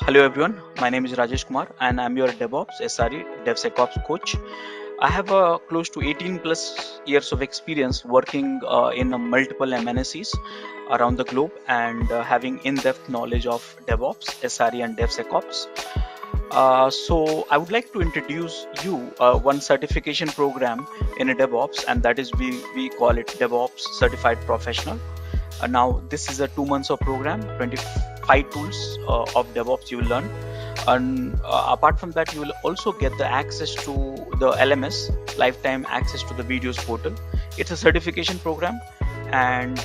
Hello everyone, my name is Rajesh Kumar and I'm your DevOps SRE DevSecOps coach. I have close to 18 plus years of experience working in multiple MNCs around the globe and having in-depth knowledge of DevOps, SRE and DevSecOps. So I would like to introduce you one certification program in a DevOps, and that is we call it DevOps Certified Professional. Now this is a 2 months of program, 25 tools of DevOps you will learn, and apart from that you will also get the access to the LMS, lifetime access to the videos portal. It's a certification program, and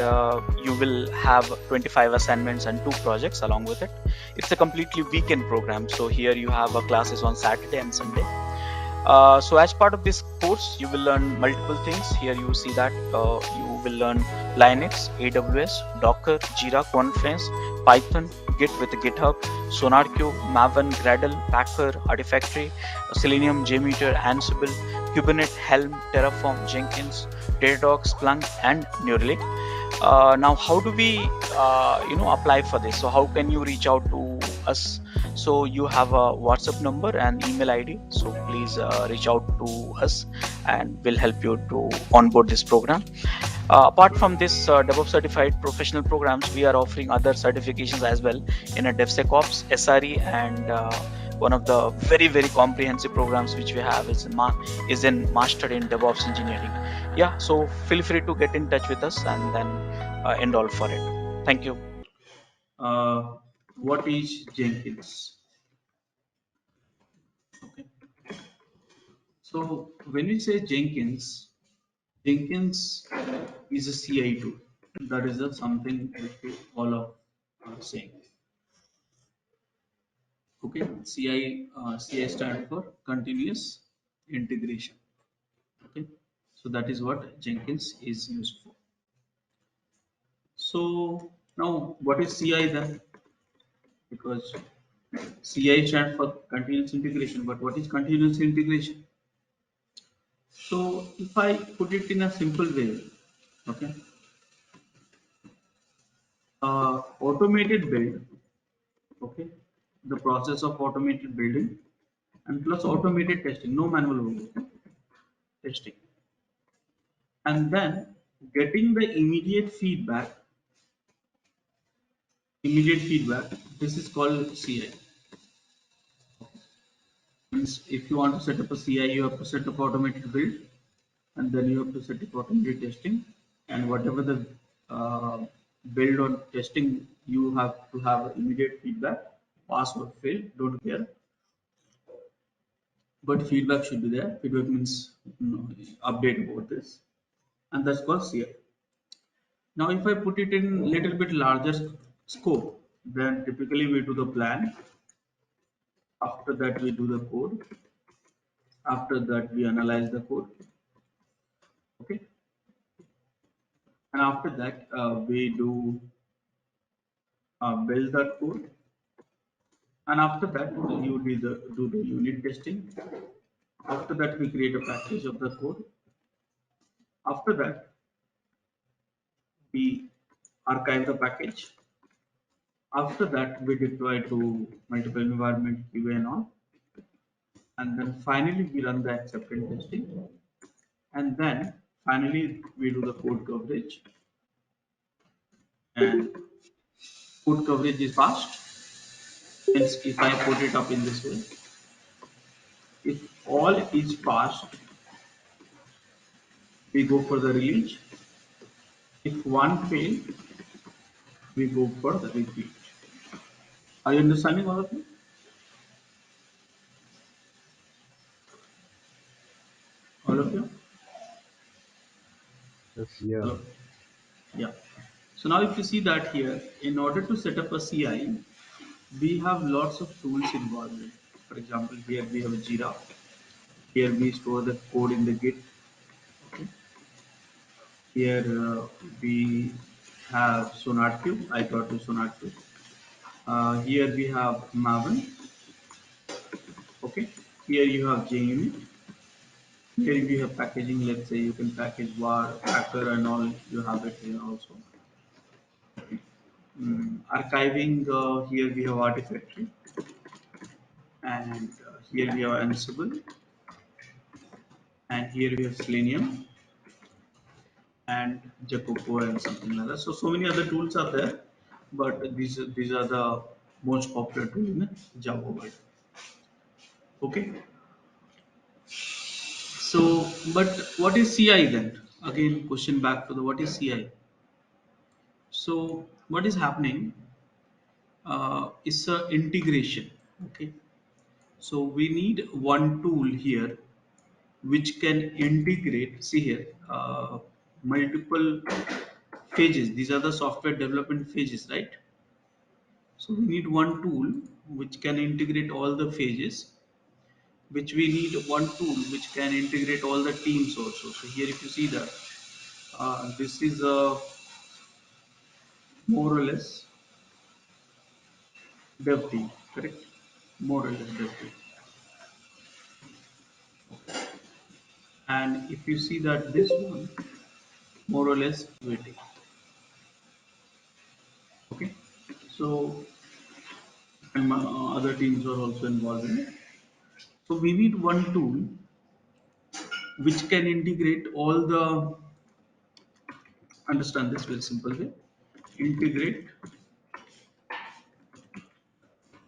you will have 25 assignments and 2 projects along with it. It's a completely weekend program, so here you have classes on Saturday and Sunday. So as part of this course, you will learn multiple things. Here you see that you will learn Linux, AWS, Docker, Jira, Confluence, Python, Git with GitHub, SonarQube, Maven, Gradle, Packer, Artifactory, Selenium, JMeter, Ansible, Kubernetes, Helm, Terraform, Jenkins, Datadog, Splunk, and Neuralink. Now, how do we, apply for this? So how can you reach out to us? So you have a WhatsApp number and email ID. So please reach out to us, and we'll help you to onboard this program. Apart from this DevOps certified professional programs, we are offering other certifications as well in a DevSecOps, SRE, and one of the very comprehensive programs which we have is in Master in DevOps Engineering. Yeah, so feel free to get in touch with us and then enroll for it. Thank you. uh, what is Jenkins? Okay. So when we say Jenkins is a CI tool. That is something which we all are saying. Okay, CI stand for continuous integration. Okay, so that is what Jenkins is used for. So now, what is CI then? Because CI stands for continuous integration, but what is continuous integration? So if I put it in a simple way, okay, automated build, okay, the process of automated building and plus automated testing, no manual work, testing, and then getting the immediate feedback. This is called CI. Means if you want to set up a CI, you have to set up automated build, and then you have to set up automated testing, and whatever the uh, build or testing, you have to have immediate feedback, pass or fail, don't care, but feedback should be there. Feedback means update about this, and that's called CI. Now, if I put it in little bit larger scope, then typically we do the plan. After that, we do the code. After that, we analyze the code. Okay, and after that, we do build that code, and after that, you do the unit testing. After that, we create a package of the code. After that, we archive the package. After that, we deploy to multiple environment QA and all. And then finally, we run the acceptance testing. And then finally, we do the code coverage. And code coverage is fast. Hence, if I put it up in this way, if all is passed, we go for the release. If one fail, we go for the repeat. Are you understanding all of you? All of you? Yes, yeah. Hello? Yeah. So now if you see that here, in order to set up a CI, we have lots of tools involved. For example, here we have a Jira. Here we store the code in the Git. Okay. Here we have SonarQube. I got to SonarQube. Here we have Maven. Okay. Here you have JUnit. Here you have packaging. Let's say you can package var, packer, and all. You have it here also. Archiving. Here we have Artifactory. and here we have Ansible, and here we have Selenium and Jacopo and something like that. So many other tools are there, but these are the most popular tool in Java world. Okay. So, but what is CI then? Again, question back to the what is CI? So, what is happening is a integration. Okay. So we need one tool here which can integrate. See here, multiple phases. These are the software development phases, right? So we need one tool which can integrate all the phases, which we need one tool which can integrate all the teams also. So here if you see that this is a more or less dev team, correct? More or less dev team. And if you see that this one, more or less waiting. Okay. So and other teams are also involved in it. So we need one tool which can integrate all the, understand this very simple way, integrate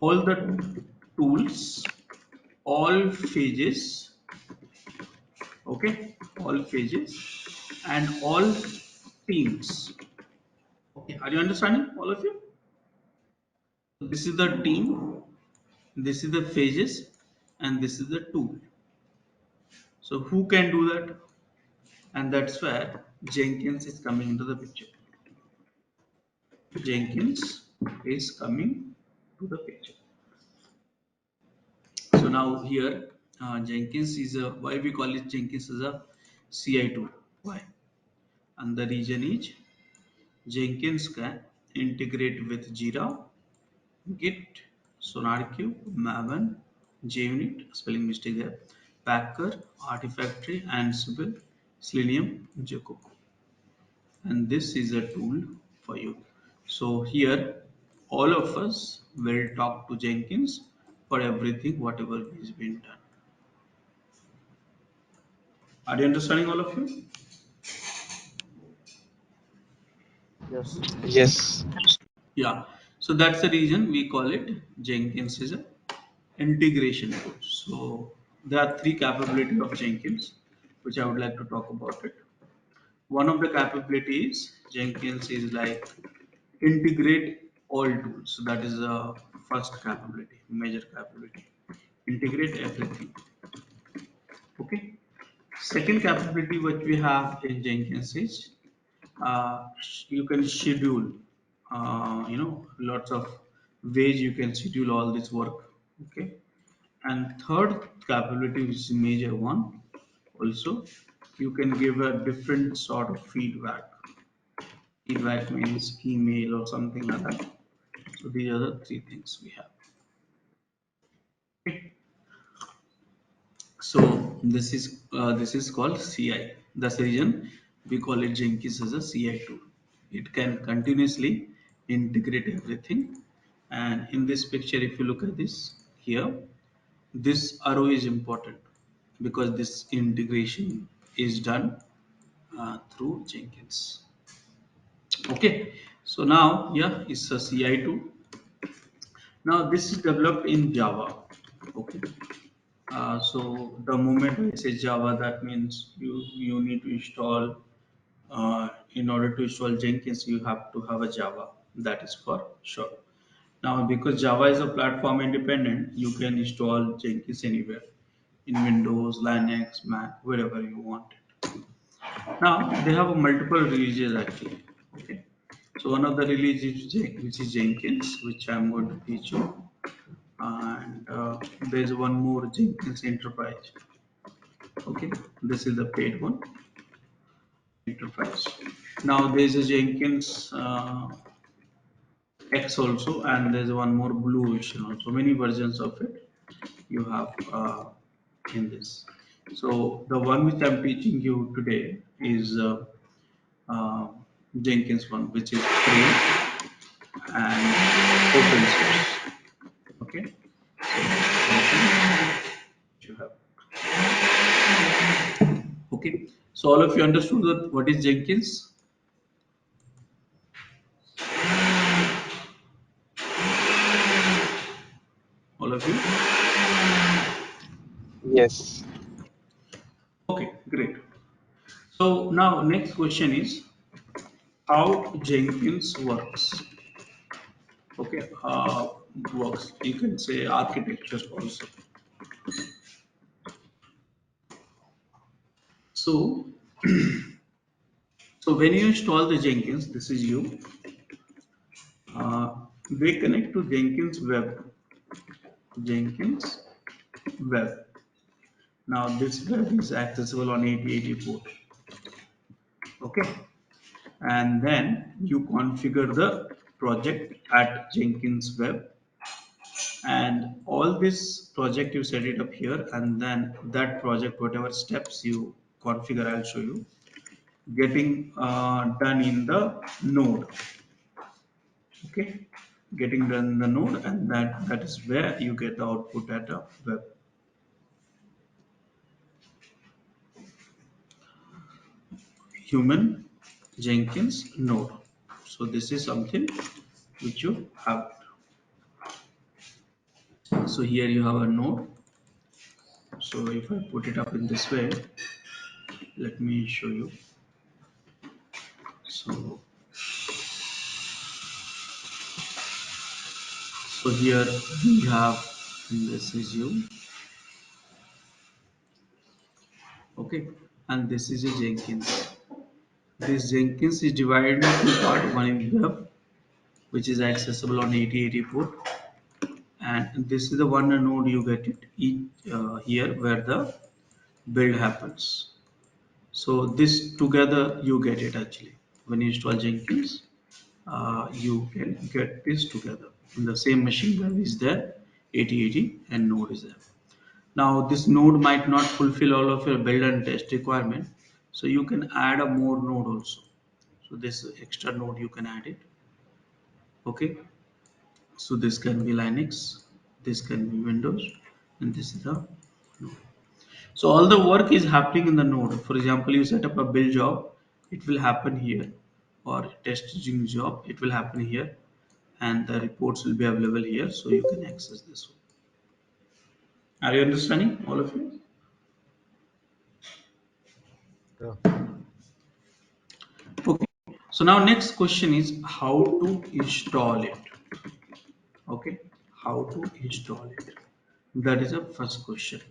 all the tools, all phases, okay, all phases and all teams. Okay, are you understanding all of you? So this is the team, this is the phases, and this is the tool. So who can do that? And that's where Jenkins is coming into the picture. Jenkins is coming to the picture. So now here Jenkins is a, why we call it Jenkins as a CI tool. Why? And the reason is Jenkins can integrate with Jira, Git, SonarQube, Maven, JUnit, spelling mistake there, Packer, Artifactory, Ansible, Selenium, Jacob. And this is a tool for you. So here all of us will talk to Jenkins for everything whatever is being done. Are you understanding all of you? Yes. Yes. Yeah. So that's the reason we call it Jenkins is a integration tool. So there are three capabilities of Jenkins, which I would like to talk about it. One of the capabilities Jenkins is like integrate all tools. So that is the first capability, major capability. Integrate everything. Okay. Second capability which we have in Jenkins is you can schedule. Lots of ways you can schedule all this work. Okay. And third capability, which is major one, also you can give a different sort of feedback. Feedback means email or something like that. So these are the three things we have. Okay. So this is called CI. That's the reason we call it Jenkins as a CI tool. It can continuously integrate everything. And in this picture, if you look at this here, this arrow is important because this integration is done through Jenkins. Okay, so now yeah, it's a CI tool. Now this is developed in Java. Okay, so the moment I say Java, that means you need to install. In order to install Jenkins, you have to have a Java. That is for sure. Now, because Java is a platform independent, you can install Jenkins anywhere in Windows, Linux, Mac, wherever you want it. Now, they have a multiple releases actually. Okay. So one of the releases which is Jenkins, which I'm going to teach you, and there's one more Jenkins Enterprise. Okay, this is the paid one, Enterprise. Now there's a Jenkins X also, and there's one more Blue Ocean also. Many versions of it you have in this. So the one which I'm teaching you today is uh, Jenkins one, which is free and open source. Okay, so Okay. So all of you understood what is Jenkins? All of you? Yes. Okay, great. So now next question is how Jenkins works. Okay, works. You can say architecture also. So, so when you install the Jenkins, this is you. They connect to Jenkins Web. Jenkins Web. Now this web is accessible on 8080 port. Okay, and then you configure the project at Jenkins Web, and all this project you set it up here, and then that project, whatever steps you configure, I'll show you getting done in the node. Okay, getting done in the node, and that is where you get the output at a web. Human Jenkins node. So this is something which you have. So here you have a node. So if I put it up in this way, let me show you. So here we have, this is you, okay, and this is a Jenkins. This Jenkins is divided into two parts. One is web, which is accessible on 8080 port, and this is the one node you get it here where the build happens. So this together you get it actually. When you install Jenkins, you can get this together in the same machine. Web is there, 8080, and node is there. Now this node might not fulfill all of your build and test requirement, so you can add a more node also. So this extra node you can add it. Okay, so this can be Linux, this can be Windows, and this is the node. So all the work is happening in the node. For example, you set up a build job, it will happen here, or testing job, it will happen here, and the reports will be available here, so you can access this one. Are you understanding, all of you? Yeah. Okay. So now next question is how to install it. Okay, how to install it. That is the first question.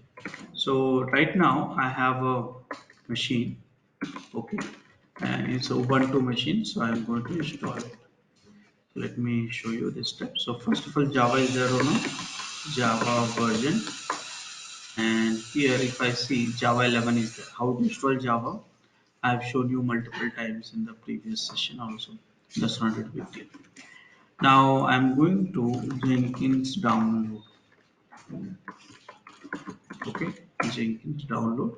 So right now I have a machine. Okay, and it's a Ubuntu machine, so I'm going to install it. So let me show you the steps. So first of all, Java is there or no? Java version, and here if I see Java 11 is there. How to install Java? I've shown you multiple times in the previous session also. That's not a big deal. Now I'm going to Jenkins download. Okay, Jenkins download,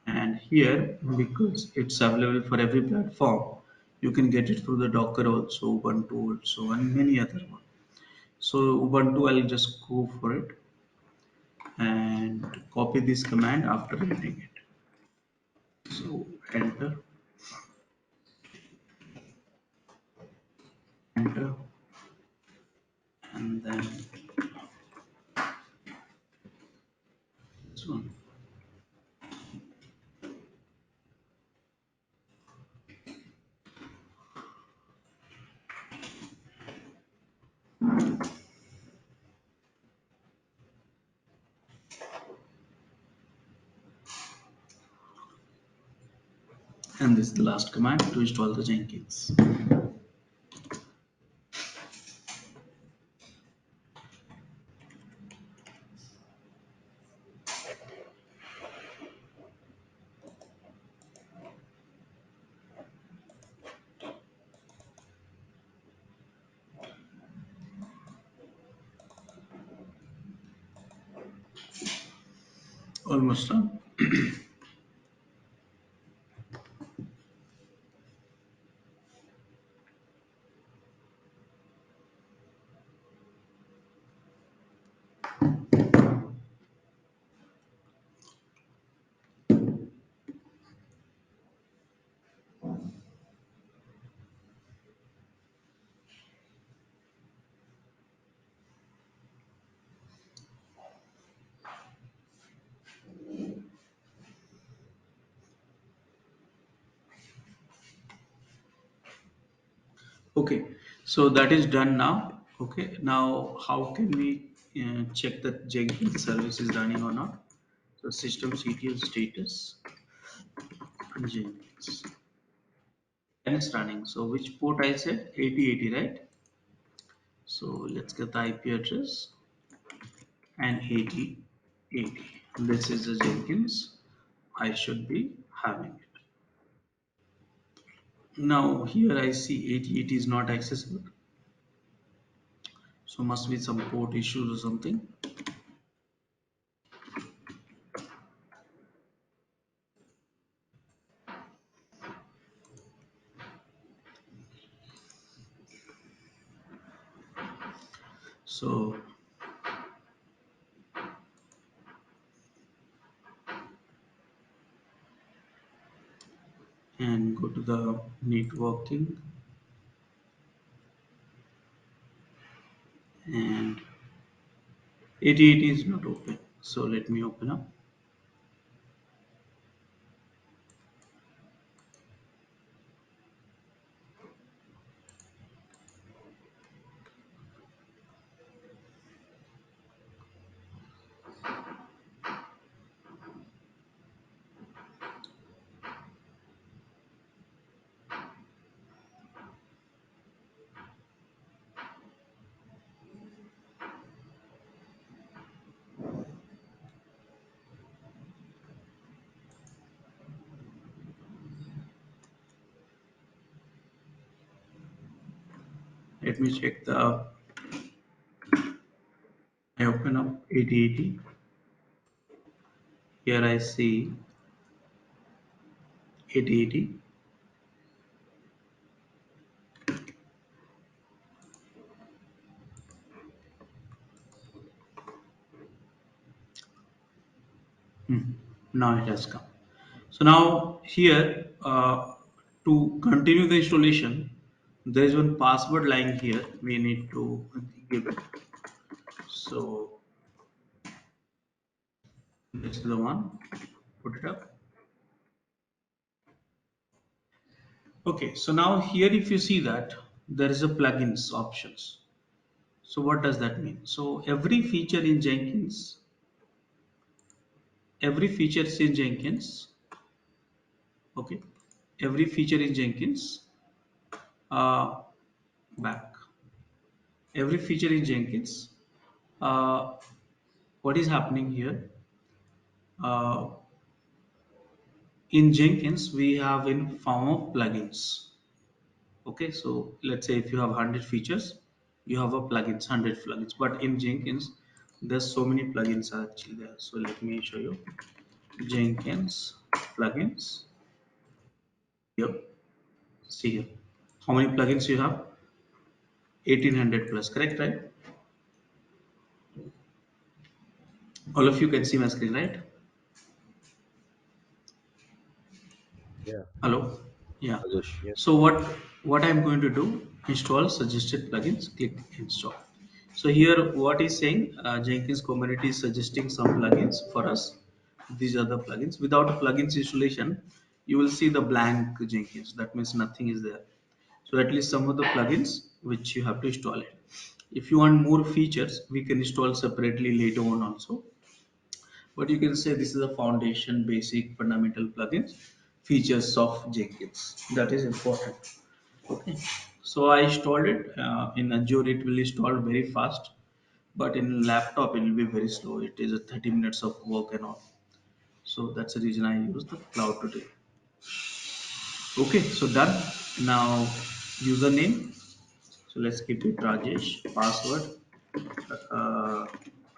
and here because it's available for every platform, you can get it through the Docker also, Ubuntu also, and many other one. So Ubuntu, I'll just go for it and copy this command after reading it. So enter, enter, and then this one. And this is the last command to install the Jenkins. Almost done. Okay, so that is done now. Okay, now how can we check that Jenkins service is running or not? So system CTL status Jenkins and it's running. So which port I said 8080, right? So let's get the IP address and 8080. This is the Jenkins. I should be having it. Now here I see 8080 is not accessible. So must be some port issues or something. So and go to the networking and 8080 is not open. So let me open up. Let me check the. I open up 8080. Here I see 8080. Now it has come. So now here to continue the installation, there is one password line here. We need to give it. So this is the one. Put it up. Okay. So now here, if you see that there is a plugins options. So what does that mean? So every feature in Jenkins, okay, every feature in Jenkins, uh, back, every feature in Jenkins, uh, what is happening here? Uh, in Jenkins, we have in form of plugins. Okay, so let's say if you have 100 features, you have a plugins, 100 plugins. But in Jenkins, there's so many plugins are actually there. So let me show you Jenkins plugins. Yep, see here. How many plugins you have? 1800 plus, correct, right? All of you can see my screen, right? Yeah. Hello? Yeah. Rajesh. Yes. So what I'm going to do, install suggested plugins, click install. So here what is saying, Jenkins community is suggesting some plugins for us. These are the plugins. Without a plugins installation, you will see the blank Jenkins. That means nothing is there. So at least some of the plugins which you have to install it. If you want more features, we can install separately later on also. But you can say this is a foundation, basic, fundamental plugins, features of Jenkins. That is important. Okay. So I installed it in Azure. It will install very fast, but in laptop it will be very slow. It is a 30 minutes of work and all. So that's the reason I use the cloud today. Okay. So done. Now username. So let's keep it Rajesh. Password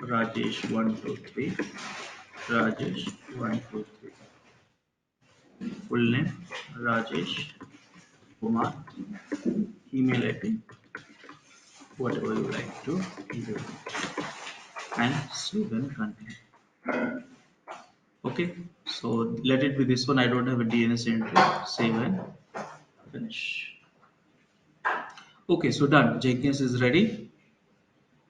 Rajesh123. Rajesh123. Full name Rajesh Kumar. Email ID, whatever you like to give, and save and continue. Okay, so let it be this one. I don't have a DNS entry. Save and finish. Okay, so done. Jenkins is ready,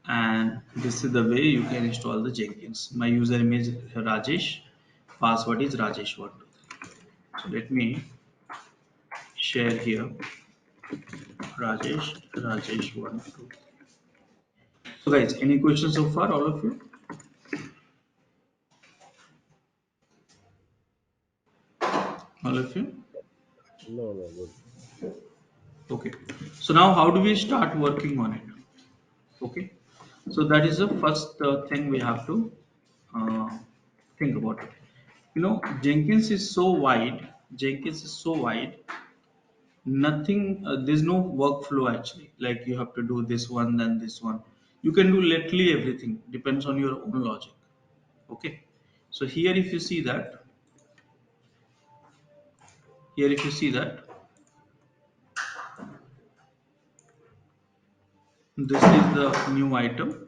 and this is the way you can install the Jenkins. My username is Rajesh. Password is Rajesh1. So let me share here. Rajesh 1, 2. So guys, any questions so far, all of you? All of you? No, no, good. Okay. So now how do we start working on it? Okay. So that is the first thing we have to uh, think about it. You know, Jenkins is so wide. Jenkins is so wide. Nothing. There's no workflow actually. Like you have to do this one, then this one. You can do literally everything. Depends on your own logic. Okay. So here if you see that, this is the new item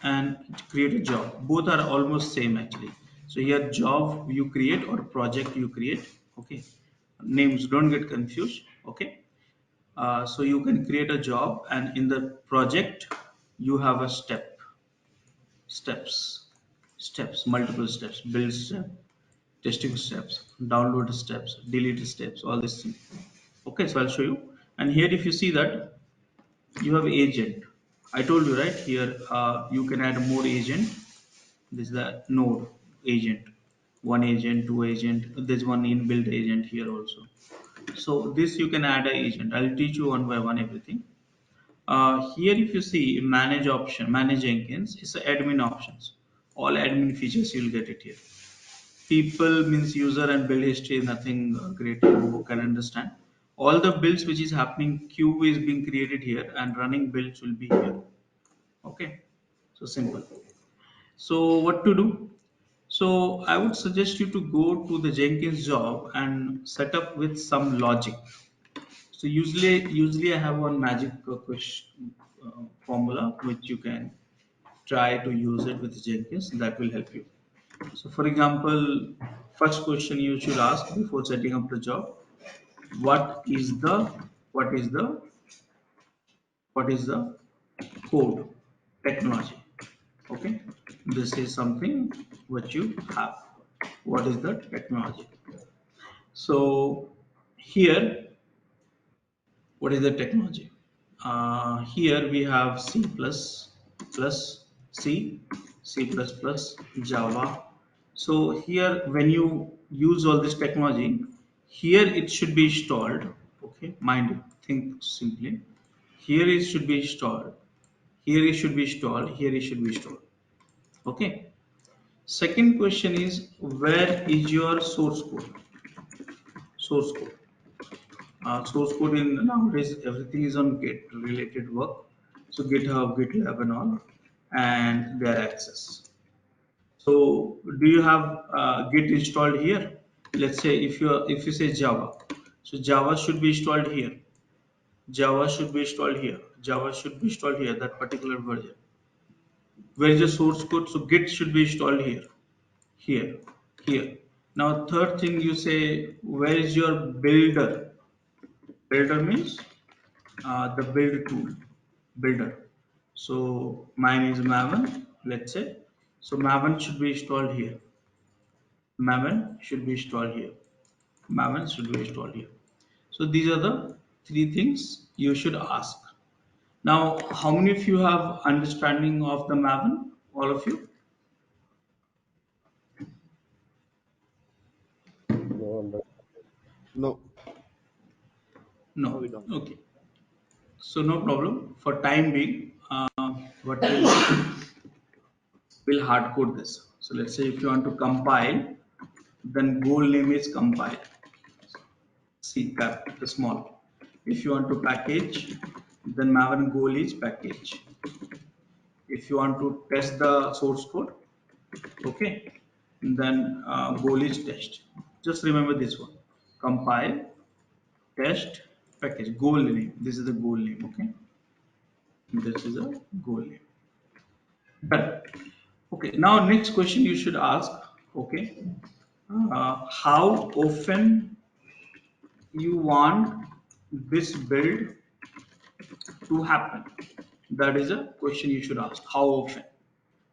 and create a job. Both are almost same actually. So here job you create or project you create. Okay, names don't get confused. Okay, so you can create a job and in the project you have a steps, multiple steps, build step, testing steps, download steps, delete steps, all this thing. Okay, so I'll show you. And here if you see that you have agent. I told you right here you can add more agent. This is the node agent, one agent, two agent. There's one inbuilt agent here also. So this you can add an agent. I'll teach you one by one everything. Here if you see manage option, manage Jenkins, it's the admin options. All admin features you'll get it here. People means user and build history, nothing great you can understand. All the builds which is happening, queue is being created here and running builds will be here. Okay, so simple. So what to do? So I would suggest you to go to the Jenkins job and set up with some logic. So usually I have one magic question formula which you can try to use it with Jenkins. That will help you. So for example, first question you should ask before setting up the job: What is the what is the what is the code technology? Okay, this is something what you have. What is the technology? So here, what is the technology? Here we have C plus plus C, C plus plus, Java. So here, when you use all this technology, here it should be installed. Okay, mind it, think simply. Here it should be installed. Here it should be installed. Here it should be installed. Okay. Second question is where is your source code? Source code. Source code in nowadays everything is on Git related work. So GitHub, GitLab and all, and their access. So do you have Git installed here? Let's say if you say Java, so Java should be installed here. Java should be installed here. Java should be installed here. That particular version. Where is the source code? So Git should be installed here. Here, here. Now third thing you say, where is your builder? Builder means the build tool, builder. So mine is Maven, let's say. So Maven should be installed here. Maven should be installed here. Maven should be installed here. So these are the three things you should ask. Now, how many of you have understanding of the Maven? All of you? No, under, No, no, No. we don't. Okay. So no problem. For time being, what will hard code this. So let's say if you want to compile, then goal name is compile. C cap the small. If you want to package, then Maven goal is package. If you want to test the source code, okay, then goal is test. Just remember this one: compile, test, package. Goal name. This is the goal name. Okay, this is a goal name. Done. Okay. Now next question you should ask. Okay, how often you want this build to happen? That is a question you should ask. How often?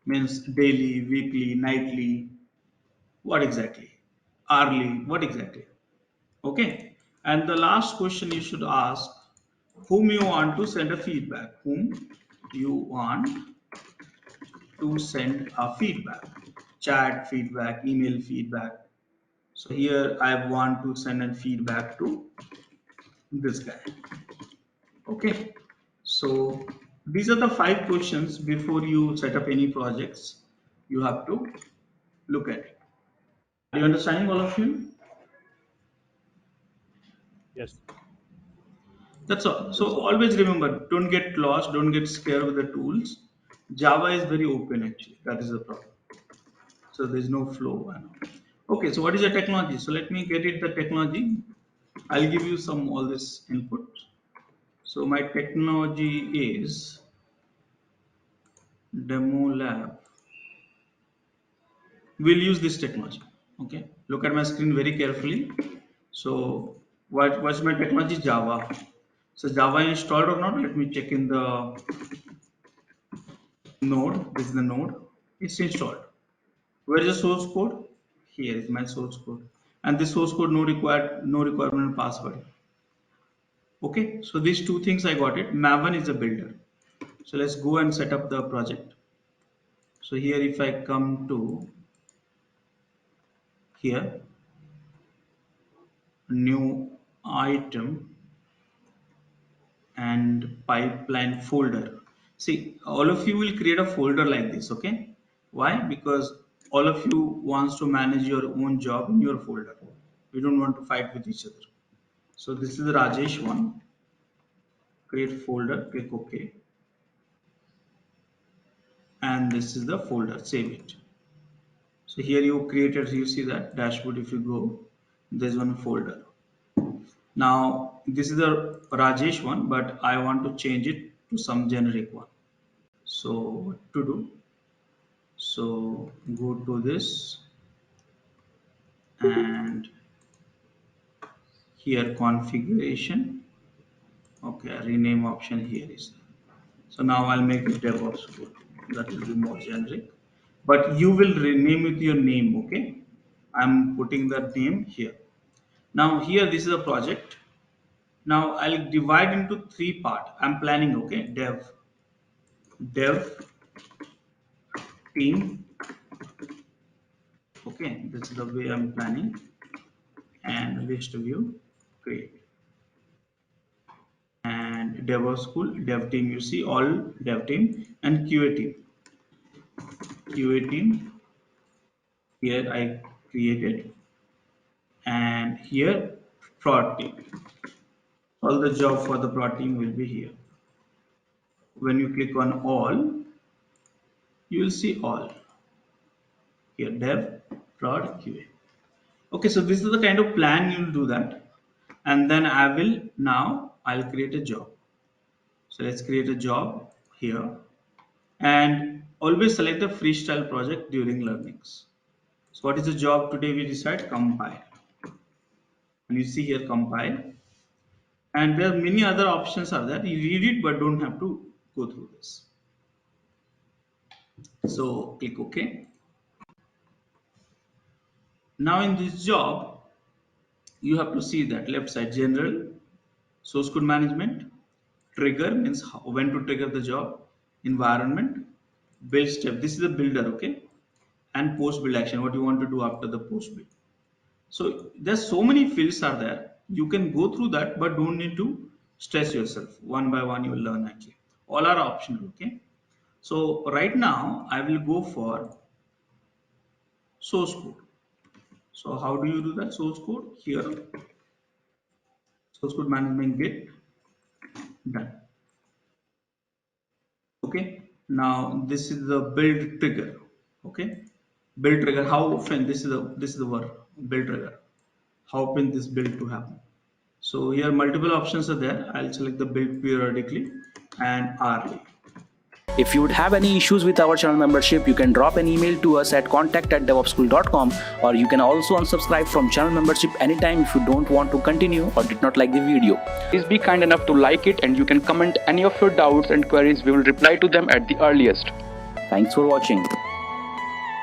Means daily, weekly, nightly, what exactly? Hourly, what exactly? Okay. And the last question you should ask, whom you want to send a feedback, whom you want to send a feedback, chat feedback, email feedback. So here I want to send a feedback to this guy. Okay, so these are the 5 questions before you set up any projects you have to look at it. Are you understanding, all of you? Yes. That's all. So Yes, sir. always remember, don't get lost, don't get scared with the tools. Java is very open actually. That is the problem. So there's no flow. Okay, so what is the technology? So let me get it the technology. I'll give you some all this input. So my technology is demo lab. We'll use this technology. Okay, look at my screen very carefully. So what's my technology? Java. So Java installed or not? Let me check in the node. This is the node. It's installed. Where is the source code? Here is my source code. And this source code no requirement password. Okay, so these 2 things I got it. Maven is a builder. So let's go and set up the project. So here if I come to here, new item and pipeline folder. See, all of you will create a folder like this, okay? Why? Because all of you wants to manage your own job in your folder. We don't want to fight with each other. So this is the Rajesh one. Create folder, click OK. And this is the folder, save it. So here you created, you see that dashboard. If you go, there's one folder. Now this is the Rajesh one, but I want to change it to some generic one. So what to do? So go to this and here configuration. Okay, rename option here is. So now I'll make it DevOps code. That will be more generic. But you will rename it your name, okay? I'm putting that name here. Now here this is a project. Now I'll divide into 3 parts. I'm planning, okay? Dev team. Okay, this is the way I'm planning. And list view, create. And DevOps school, dev team, you see all dev team and QA team. QA team, here I created, and here prod team. All the job for the prod team will be here. When you click on all, you will see all. Here dev, prod, QA. Okay, so this is the kind of plan you'll do that. And then I'll create a job. So let's create a job here. And always select the freestyle project during learnings. So what is the job today? We decide compile. And you see here compile. And there are many other options are there. You read it but don't have to go through this. So click OK. Now in this job, you have to see that left side general, source code management, trigger means when to trigger the job, environment, build step. This is the builder, okay? And post build action, what you want to do after the post build. So there's so many fields are there. You can go through that, but don't need to stress yourself. One by one, you will learn actually. All are optional, okay? So right now, I will go for source code. So how do you do that? Source code here, source code management git, done. Okay. Now this is the build trigger. Okay. Build trigger. How often this is the word build trigger. How often this build to happen? So here multiple options are there. I'll select the build periodically and hourly. If you would have any issues with our channel membership, you can drop an email to us at contact@devopschool.com, or you can also unsubscribe from channel membership anytime if you don't want to continue or did not like the video. Please be kind enough to like it, and you can comment any of your doubts and queries. We will reply to them at the earliest. Thanks for watching.